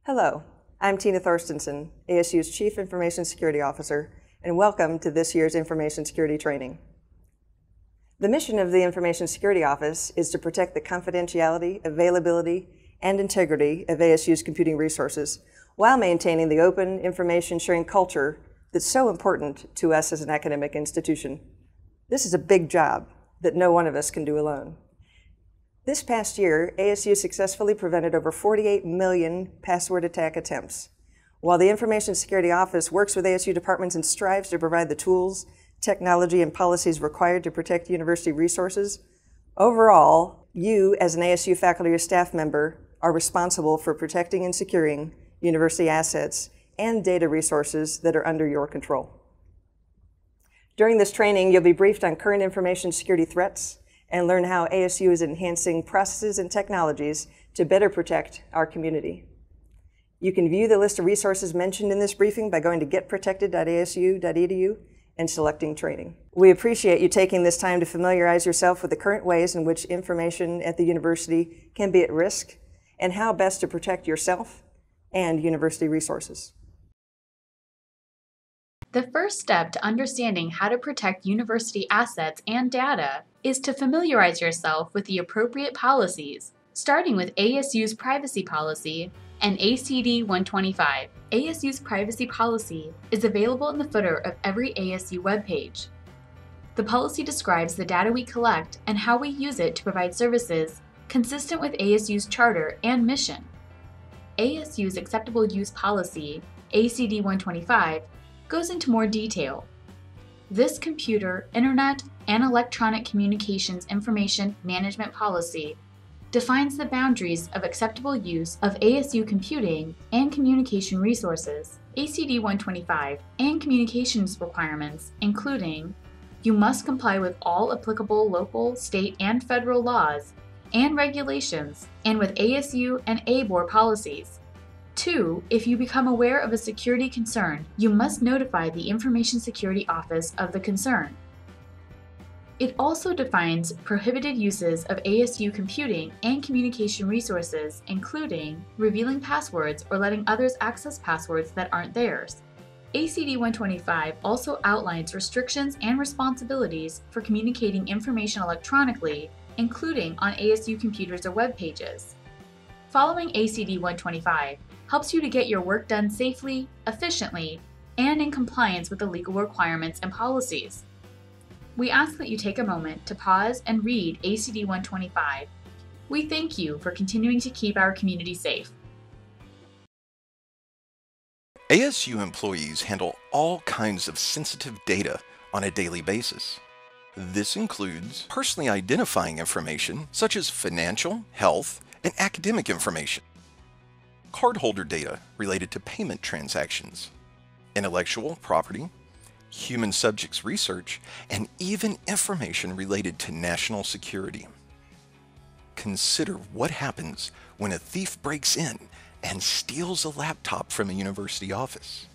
Hello, I'm Tina Thorstensen, ASU's Chief Information Security Officer, and welcome to this year's Information Security Training. The mission of the Information Security Office is to protect the confidentiality, availability, and integrity of ASU's computing resources while maintaining the open information sharing culture that's so important to us as an academic institution. This is a big job that no one of us can do alone. This past year, ASU successfully prevented over 48 million password attack attempts. While the Information Security Office works with ASU departments and strives to provide the tools, technology, and policies required to protect university resources, overall, you as an ASU faculty or staff member are responsible for protecting and securing university assets and data resources that are under your control. During this training, you'll be briefed on current information security threats and learn how ASU is enhancing processes and technologies to better protect our community. You can view the list of resources mentioned in this briefing by going to getprotected.asu.edu and selecting training. We appreciate you taking this time to familiarize yourself with the current ways in which information at the university can be at risk and how best to protect yourself and university resources. The first step to understanding how to protect university assets and data is to familiarize yourself with the appropriate policies, starting with ASU's privacy policy and ACD 125. ASU's privacy policy is available in the footer of every ASU webpage. The policy describes the data we collect and how we use it to provide services consistent with ASU's charter and mission. ASU's acceptable use policy, ACD 125, goes into more detail. This computer, internet, and electronic communications information management policy defines the boundaries of acceptable use of ASU computing and communication resources. ACD 125 and communications requirements, including you must comply with all applicable local, state, and federal laws and regulations, and with ASU and ABOR policies. 2. If you become aware of a security concern, you must notify the Information Security Office of the concern. It also defines prohibited uses of ASU computing and communication resources, including revealing passwords or letting others access passwords that aren't theirs. ACD 125 also outlines restrictions and responsibilities for communicating information electronically, including on ASU computers or web pages. Following ACD 125 helps you to get your work done safely, efficiently, and in compliance with the legal requirements and policies. We ask that you take a moment to pause and read ACD 125. We thank you for continuing to keep our community safe. ASU employees handle all kinds of sensitive data on a daily basis. This includes personally identifying information such as financial, health, and academic information, cardholder data related to payment transactions, intellectual property, human subjects research, and even information related to national security. Consider what happens when a thief breaks in and steals a laptop from a university office.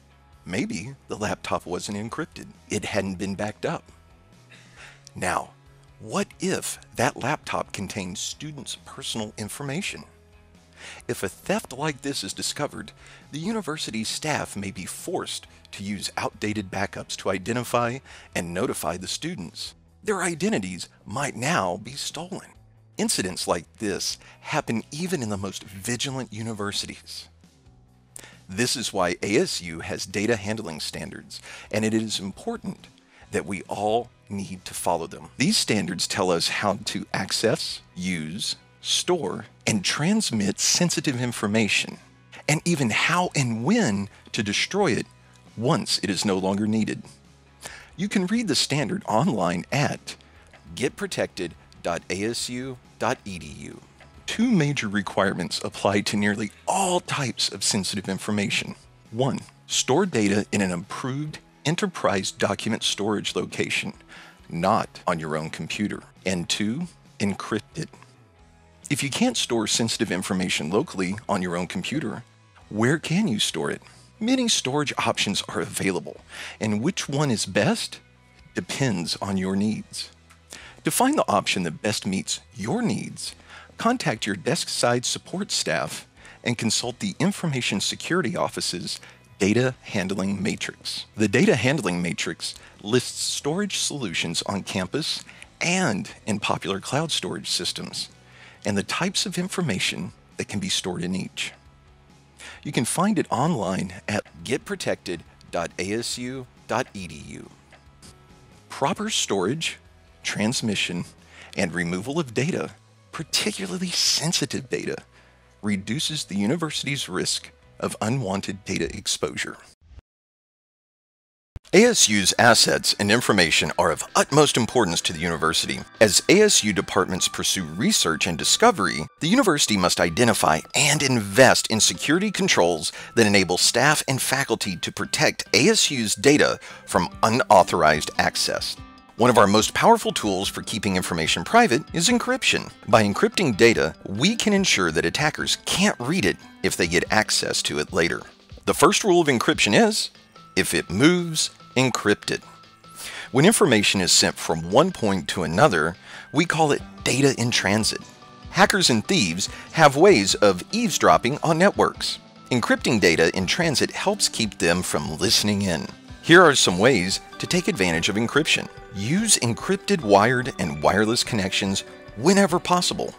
Maybe the laptop wasn't encrypted. It hadn't been backed up. Now, what if that laptop contains students' personal information? If a theft like this is discovered, the university's staff may be forced to use outdated backups to identify and notify the students. Their identities might now be stolen. Incidents like this happen even in the most vigilant universities. This is why ASU has data handling standards, and it is important that we all need to follow them. These standards tell us how to access, use, store, and transmit sensitive information, and even how and when to destroy it once it is no longer needed. You can read the standard online at getprotected.asu.edu. Two major requirements apply to nearly all types of sensitive information. 1. Store data in an approved enterprise document storage location, not on your own computer. And 2. Encrypt it. If you can't store sensitive information locally on your own computer, where can you store it? Many storage options are available, and which one is best depends on your needs. To find the option that best meets your needs, contact your desk-side support staff and consult the Information Security Office's Data Handling Matrix. The Data Handling Matrix lists storage solutions on campus and in popular cloud storage systems, and the types of information that can be stored in each. You can find it online at getprotected.asu.edu. Proper storage, transmission, and removal of data, particularly sensitive data, reduces the university's risk of unwanted data exposure. ASU's assets and information are of utmost importance to the university. As ASU departments pursue research and discovery, the university must identify and invest in security controls that enable staff and faculty to protect ASU's data from unauthorized access. One of our most powerful tools for keeping information private is encryption. By encrypting data, we can ensure that attackers can't read it if they get access to it later. The first rule of encryption is, if it moves, encrypt it. When information is sent from one point to another, we call it data in transit. Hackers and thieves have ways of eavesdropping on networks. Encrypting data in transit helps keep them from listening in. Here are some ways to take advantage of encryption. Use encrypted wired and wireless connections whenever possible.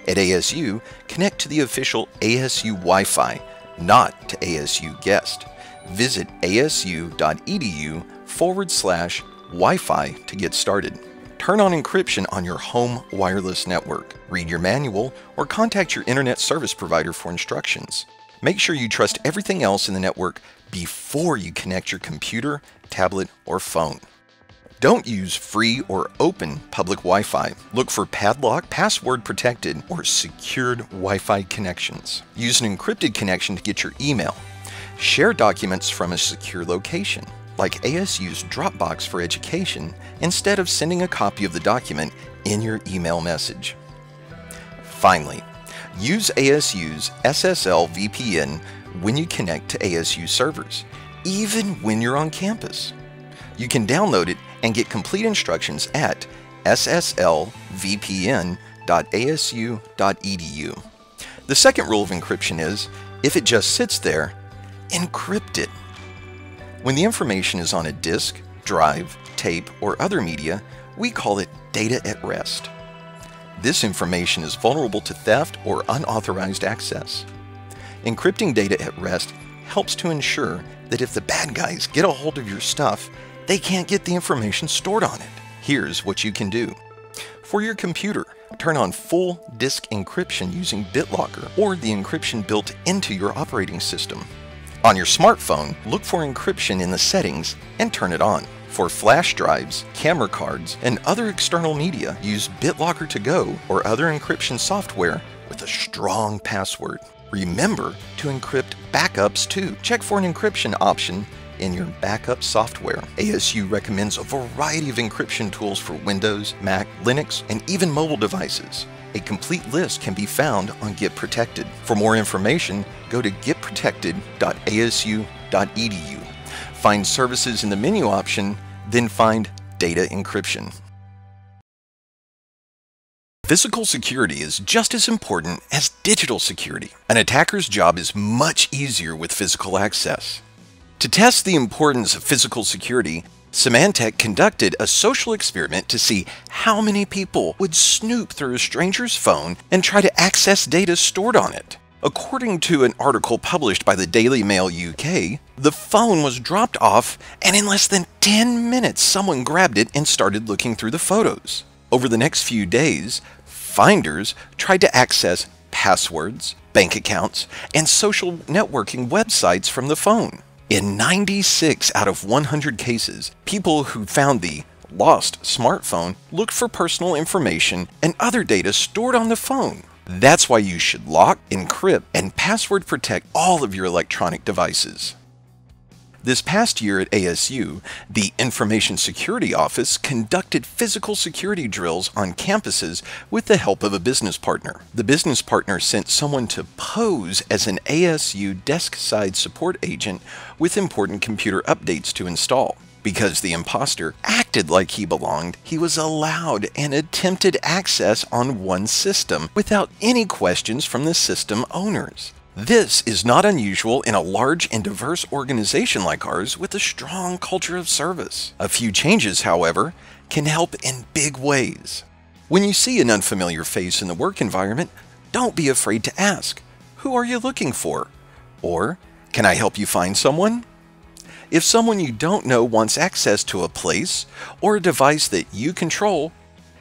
At ASU, connect to the official ASU Wi-Fi, not to ASU Guest. Visit asu.edu/Wi-Fi to get started. Turn on encryption on your home wireless network. Read your manual or contact your internet service provider for instructions. Make sure you trust everything else in the network before you connect your computer, tablet, or phone. Don't use free or open public Wi-Fi. Look for padlock, password protected, or secured Wi-Fi connections. Use an encrypted connection to get your email. Share documents from a secure location, like ASU's Dropbox for Education, instead of sending a copy of the document in your email message. Finally, use ASU's SSL VPN when you connect to ASU servers, even when you're on campus. You can download it and get complete instructions at sslvpn.asu.edu. The second rule of encryption is, if it just sits there, encrypt it. When the information is on a disk, drive, tape, or other media, we call it data at rest. This information is vulnerable to theft or unauthorized access. Encrypting data at rest helps to ensure that if the bad guys get a hold of your stuff, they can't get the information stored on it. Here's what you can do. For your computer, turn on full disk encryption using BitLocker or the encryption built into your operating system. On your smartphone, look for encryption in the settings and turn it on. For flash drives, camera cards, and other external media, use BitLocker to go or other encryption software with a strong password. Remember to encrypt backups too. Check for an encryption option in your backup software. ASU recommends a variety of encryption tools for Windows, Mac, Linux, and even mobile devices. A complete list can be found on Get Protected. For more information, go to getprotected.asu.edu. Find services in the menu option, then find Data Encryption. Physical security is just as important as digital security. An attacker's job is much easier with physical access. To test the importance of physical security, Symantec conducted a social experiment to see how many people would snoop through a stranger's phone and try to access data stored on it. According to an article published by the Daily Mail UK, the phone was dropped off and in less than 10 minutes someone grabbed it and started looking through the photos. Over the next few days, finders tried to access passwords, bank accounts, and social networking websites from the phone. In 96 out of 100 cases, people who found the lost smartphone looked for personal information and other data stored on the phone. That's why you should lock, encrypt, and password protect all of your electronic devices. This past year at ASU, the Information Security Office conducted physical security drills on campuses with the help of a business partner. The business partner sent someone to pose as an ASU desk-side support agent with important computer updates to install. Because the imposter acted like he belonged, he was allowed and attempted access on one system without any questions from the system owners. This is not unusual in a large and diverse organization like ours with a strong culture of service. A few changes, however, can help in big ways. When you see an unfamiliar face in the work environment, don't be afraid to ask, "Who are you looking for?" Or, "Can I help you find someone?" If someone you don't know wants access to a place or a device that you control,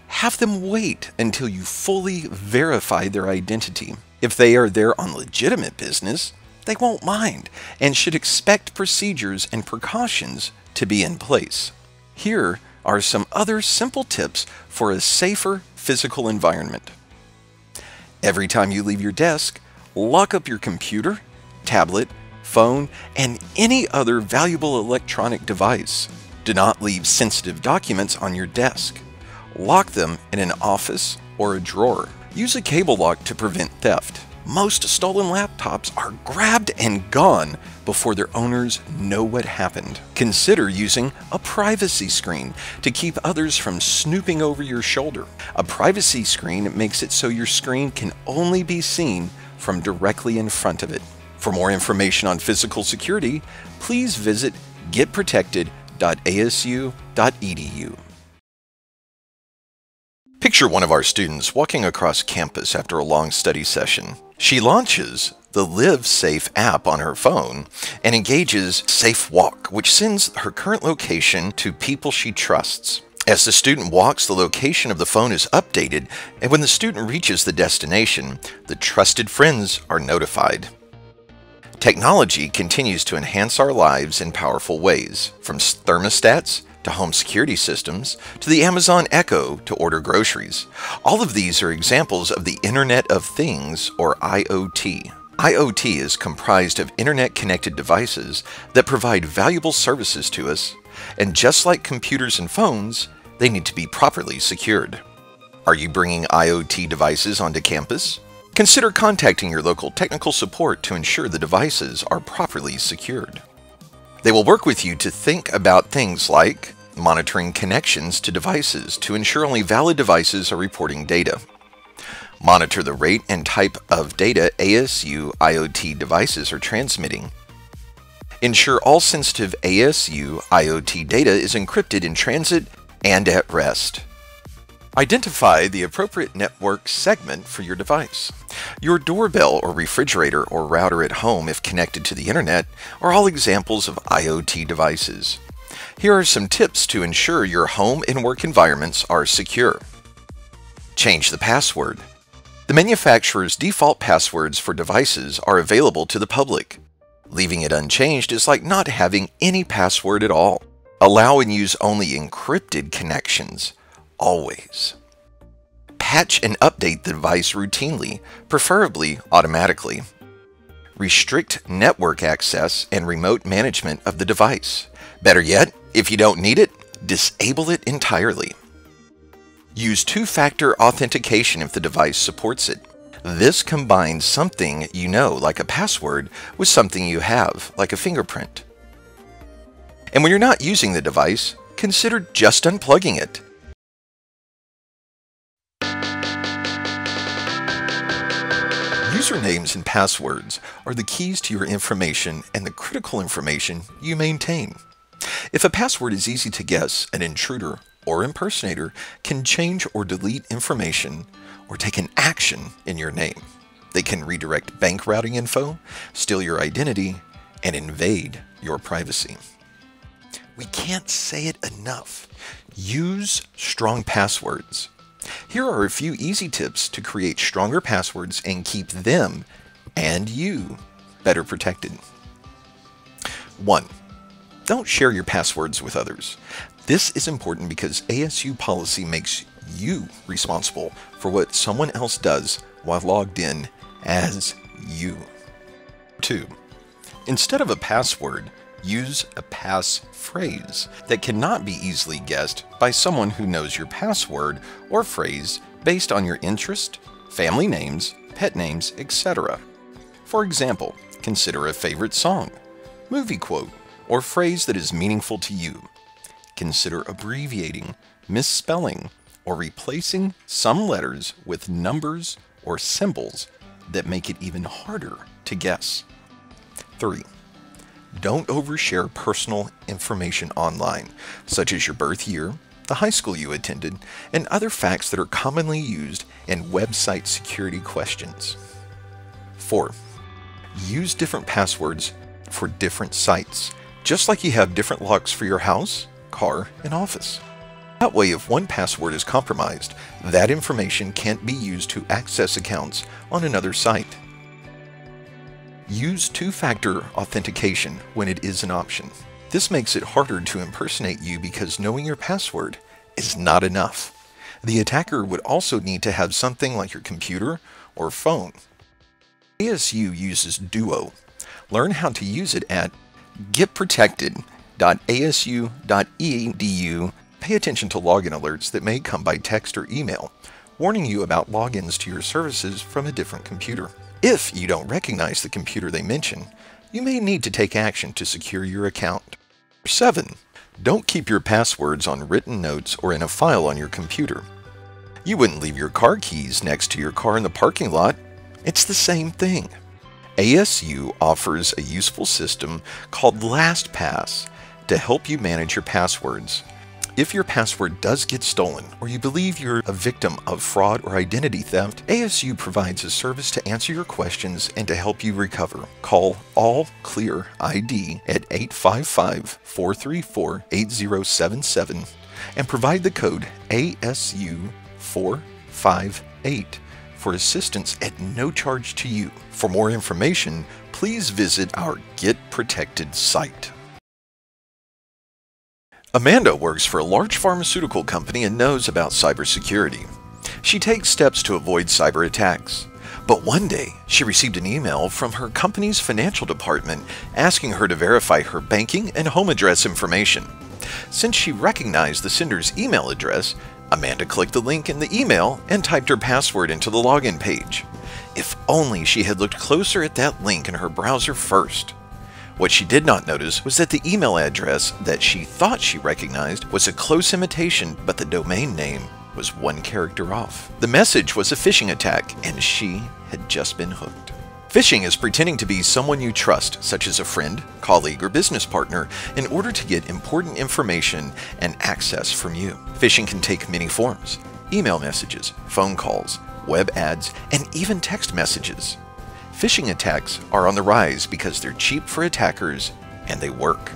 have them wait until you fully verify their identity. If they are there on legitimate business, they won't mind and should expect procedures and precautions to be in place. Here are some other simple tips for a safer physical environment. Every time you leave your desk, lock up your computer, tablet, phone, and any other valuable electronic device. Do not leave sensitive documents on your desk. Lock them in an office or a drawer. Use a cable lock to prevent theft. Most stolen laptops are grabbed and gone before their owners know what happened. Consider using a privacy screen to keep others from snooping over your shoulder. A privacy screen makes it so your screen can only be seen from directly in front of it. For more information on physical security, please visit getprotected.asu.edu. Picture one of our students walking across campus after a long study session. She launches the Live Safe app on her phone and engages Safe Walk, which sends her current location to people she trusts. As the student walks, the location of the phone is updated, and when the student reaches the destination, the trusted friends are notified. Technology continues to enhance our lives in powerful ways, from thermostats to home security systems to the Amazon Echo to order groceries. All of these are examples of the Internet of Things, or IoT. IoT is comprised of internet-connected devices that provide valuable services to us, and just like computers and phones, they need to be properly secured. Are you bringing IoT devices onto campus? Consider contacting your local technical support to ensure the devices are properly secured. They will work with you to think about things like monitoring connections to devices to ensure only valid devices are reporting data. Monitor the rate and type of data ASU IoT devices are transmitting. Ensure all sensitive ASU IoT data is encrypted in transit and at rest. Identify the appropriate network segment for your device. Your doorbell or refrigerator or router at home, if connected to the internet, are all examples of IoT devices. Here are some tips to ensure your home and work environments are secure. Change the password. The manufacturer's default passwords for devices are available to the public. Leaving it unchanged is like not having any password at all. Allow and use only encrypted connections. Always. Patch and update the device routinely, preferably automatically. Restrict network access and remote management of the device. Better yet, if you don't need it, disable it entirely. Use two-factor authentication if the device supports it. This combines something you know, like a password, with something you have, like a fingerprint. And when you're not using the device, consider just unplugging it. Usernames and passwords are the keys to your information and the critical information you maintain. If a password is easy to guess, an intruder or impersonator can change or delete information or take an action in your name. They can redirect bank routing info, steal your identity, and invade your privacy. We can't say it enough. Use strong passwords. Here are a few easy tips to create stronger passwords and keep them and you better protected. 1. Don't share your passwords with others. This is important because ASU policy makes you responsible for what someone else does while logged in as you. 2. Instead of a password, use a passphrase that cannot be easily guessed by someone who knows your password or phrase based on your interest, family names, pet names, etc. For example, consider a favorite song, movie quote, or phrase that is meaningful to you. consider abbreviating, misspelling, or replacing some letters with numbers or symbols that make it even harder to guess. 3. Don't overshare personal information online, such as your birth year, the high school you attended, and other facts that are commonly used in website security questions. 4. Use different passwords for different sites, just like you have different locks for your house, car, and office. That way, if one password is compromised, that information can't be used to access accounts on another site. Use two-factor authentication when it is an option. This makes it harder to impersonate you because knowing your password is not enough. The attacker would also need to have something like your computer or phone. ASU uses Duo. Learn how to use it at getprotected.asu.edu. Pay attention to login alerts that may come by text or email, warning you about logins to your services from a different computer. If you don't recognize the computer they mention, you may need to take action to secure your account. 7. Don't keep your passwords on written notes or in a file on your computer. You wouldn't leave your car keys next to your car in the parking lot. It's the same thing. ASU offers a useful system called LastPass to help you manage your passwords. If your password does get stolen or you believe you're a victim of fraud or identity theft, ASU provides a service to answer your questions and to help you recover. Call All Clear ID at 855-434-8077 and provide the code ASU458 for assistance at no charge to you. For more information, please visit our Get Protected site. Amanda works for a large pharmaceutical company and knows about cybersecurity. She takes steps to avoid cyber attacks. But one day, she received an email from her company's financial department asking her to verify her banking and home address information. Since she recognized the sender's email address, Amanda clicked the link in the email and typed her password into the login page. If only she had looked closer at that link in her browser first. What she did not notice was that the email address that she thought she recognized was a close imitation, but the domain name was one character off. The message was a phishing attack, and she had just been hooked. Phishing is pretending to be someone you trust, such as a friend, colleague, or business partner, in order to get important information and access from you. Phishing can take many forms: email messages, phone calls, web ads, and even text messages. Phishing attacks are on the rise because they're cheap for attackers and they work.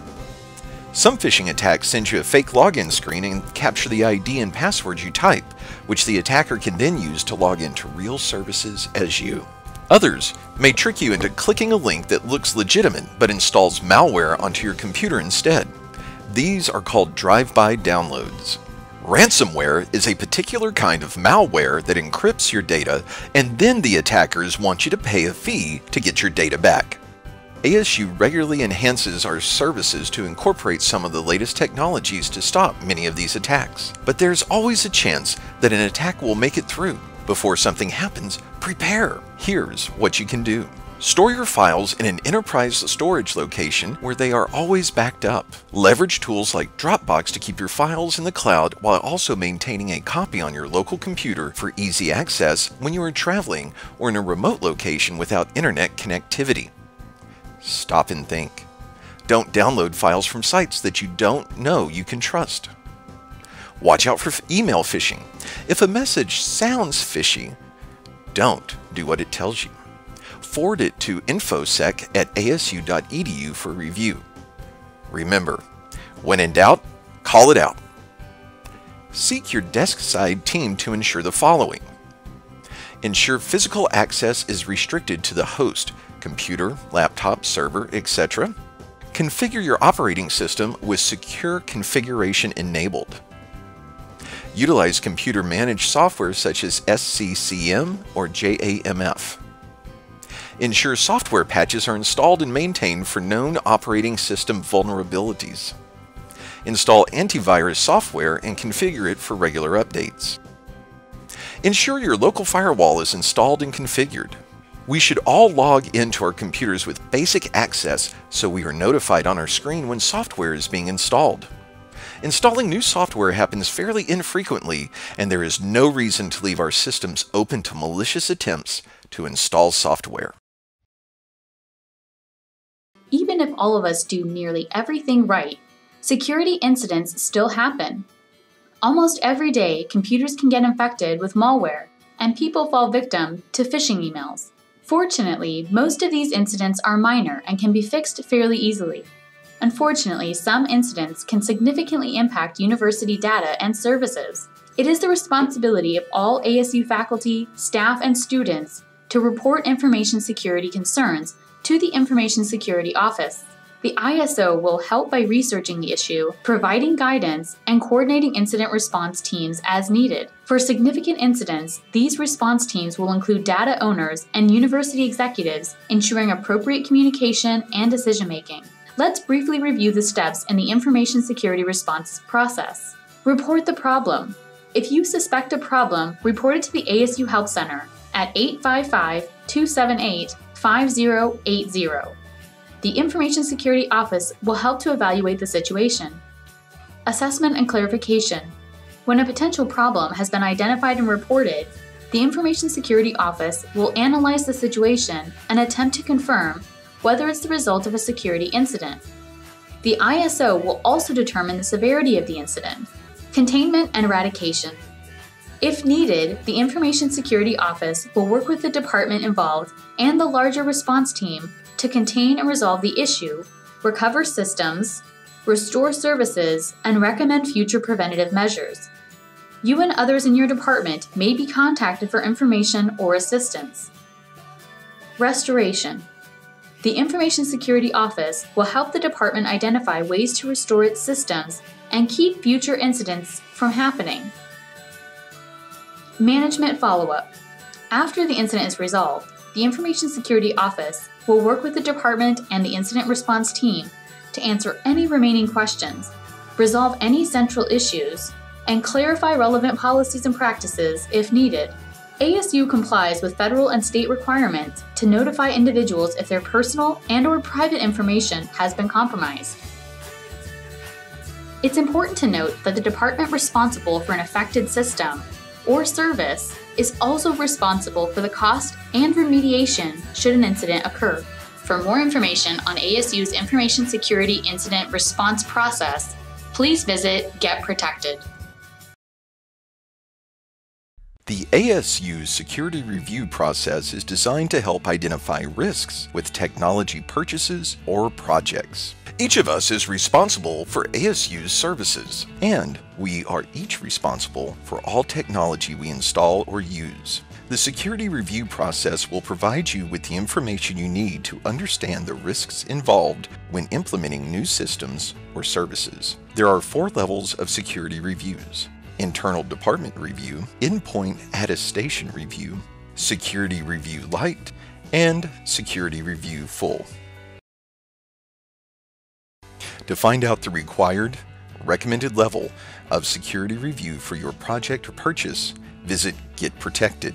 Some phishing attacks send you a fake login screen and capture the ID and password you type, which the attacker can then use to log into real services as you. Others may trick you into clicking a link that looks legitimate but installs malware onto your computer instead. These are called drive-by downloads. Ransomware is a particular kind of malware that encrypts your data, and then the attackers want you to pay a fee to get your data back. ASU regularly enhances our services to incorporate some of the latest technologies to stop many of these attacks. But there's always a chance that an attack will make it through. Before something happens, prepare. Here's what you can do. Store your files in an enterprise storage location where they are always backed up. Leverage tools like Dropbox to keep your files in the cloud while also maintaining a copy on your local computer for easy access when you are traveling or in a remote location without internet connectivity. Stop and think. Don't download files from sites that you don't know you can trust. Watch out for email phishing. If a message sounds fishy, don't do what it tells you. Forward it to infosec@asu.edu for review. Remember, when in doubt, call it out. Seek your desk-side team to ensure the following. Ensure physical access is restricted to the host, computer, laptop, server, etc. Configure your operating system with secure configuration enabled. Utilize computer-managed software such as SCCM or JAMF. Ensure software patches are installed and maintained for known operating system vulnerabilities. Install antivirus software and configure it for regular updates. Ensure your local firewall is installed and configured. We should all log into our computers with basic access so we are notified on our screen when software is being installed. Installing new software happens fairly infrequently, and there is no reason to leave our systems open to malicious attempts to install software. Even if all of us do nearly everything right, security incidents still happen. Almost every day, computers can get infected with malware, and people fall victim to phishing emails. Fortunately, most of these incidents are minor and can be fixed fairly easily. Unfortunately, some incidents can significantly impact university data and services. It is the responsibility of all ASU faculty, staff, and students to report information security concerns to the Information Security Office. The ISO will help by researching the issue, providing guidance, and coordinating incident response teams as needed. For significant incidents, these response teams will include data owners and university executives, ensuring appropriate communication and decision-making. Let's briefly review the steps in the information security response process. Report the problem. If you suspect a problem, report it to the ASU Help Center at 855-278-5080. The Information Security Office will help to evaluate the situation. Assessment and clarification. When a potential problem has been identified and reported, the Information Security Office will analyze the situation and attempt to confirm whether it's the result of a security incident. The ISO will also determine the severity of the incident. Containment and eradication. If needed, the Information Security Office will work with the department involved and the larger response team to contain and resolve the issue, recover systems, restore services, and recommend future preventative measures. You and others in your department may be contacted for information or assistance. Restoration. The Information Security Office will help the department identify ways to restore its systems and keep future incidents from happening. Management follow-up. After the incident is resolved, the Information Security Office will work with the department and the incident response team to answer any remaining questions, resolve any central issues, and clarify relevant policies and practices if needed. ASU complies with federal and state requirements to notify individuals if their personal and/or private information has been compromised. It's important to note that the department responsible for an affected system or service is also responsible for the cost and remediation should an incident occur. For more information on ASU's Information Security Incident Response Process, please visit Get Protected. The ASU's security review process is designed to help identify risks with technology purchases or projects. Each of us is responsible for ASU's services, and we are each responsible for all technology we install or use. The security review process will provide you with the information you need to understand the risks involved when implementing new systems or services. There are 4 levels of security reviews: Internal Department Review, Endpoint Attestation Review, Security Review Light, and Security Review Full. To find out the required, recommended level of security review for your project or purchase, visit Get Protected.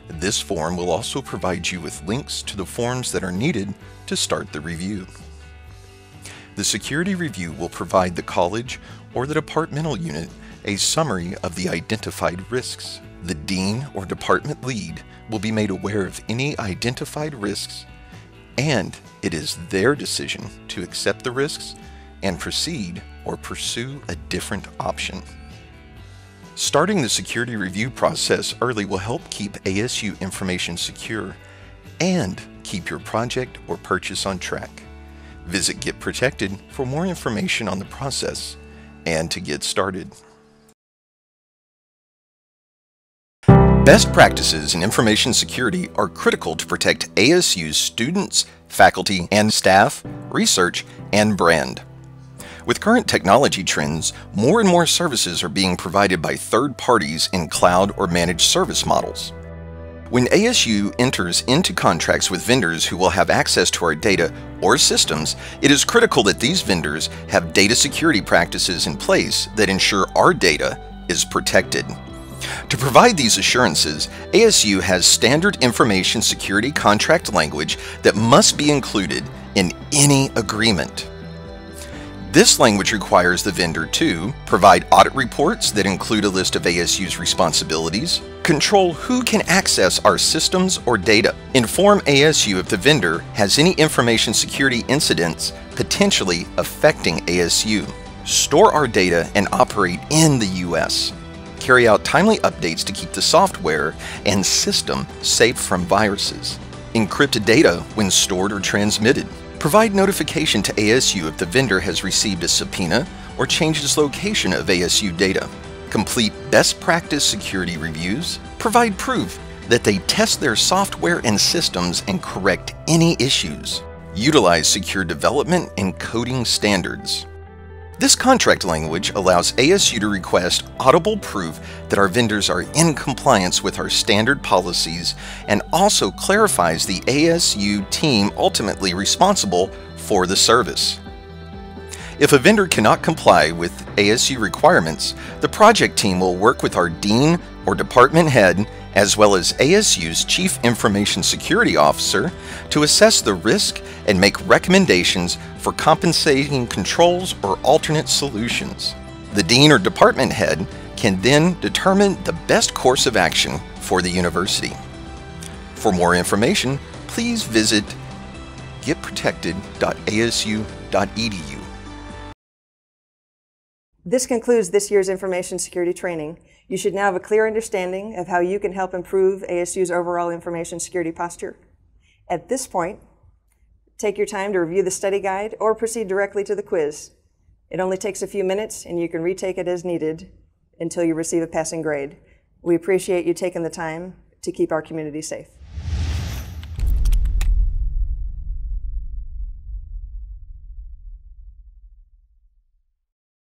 This form will also provide you with links to the forms that are needed to start the review. The security review will provide the college or the departmental unit a summary of the identified risks. The dean or department lead will be made aware of any identified risks, and it is their decision to accept the risks and proceed or pursue a different option. Starting the security review process early will help keep ASU information secure and keep your project or purchase on track. Visit Get Protected for more information on the process and to get started. Best practices in information security are critical to protect ASU's students, faculty, and staff, research, and brand. With current technology trends, more and more services are being provided by third parties in cloud or managed service models. When ASU enters into contracts with vendors who will have access to our data or systems, it is critical that these vendors have data security practices in place that ensure our data is protected. To provide these assurances, ASU has standard information security contract language that must be included in any agreement. This language requires the vendor to provide audit reports that include a list of ASU's responsibilities, control who can access our systems or data, inform ASU if the vendor has any information security incidents potentially affecting ASU, store our data and operate in the US, carry out timely updates to keep the software and system safe from viruses, encrypt data when stored or transmitted, provide notification to ASU if the vendor has received a subpoena or changes location of ASU data, complete best practice security reviews, provide proof that they test their software and systems and correct any issues, utilize secure development and coding standards. This contract language allows ASU to request audible proof that our vendors are in compliance with our standard policies and also clarifies the ASU team ultimately responsible for the service. If a vendor cannot comply with ASU requirements, the project team will work with our dean or department head as well as ASU's Chief Information Security Officer to assess the risk and make recommendations for compensating controls or alternate solutions. The dean or department head can then determine the best course of action for the university. For more information, please visit getprotected.asu.edu. This concludes this year's information security training. You should now have a clear understanding of how you can help improve ASU's overall information security posture. At this point, take your time to review the study guide or proceed directly to the quiz. It only takes a few minutes and you can retake it as needed until you receive a passing grade. We appreciate you taking the time to keep our community safe.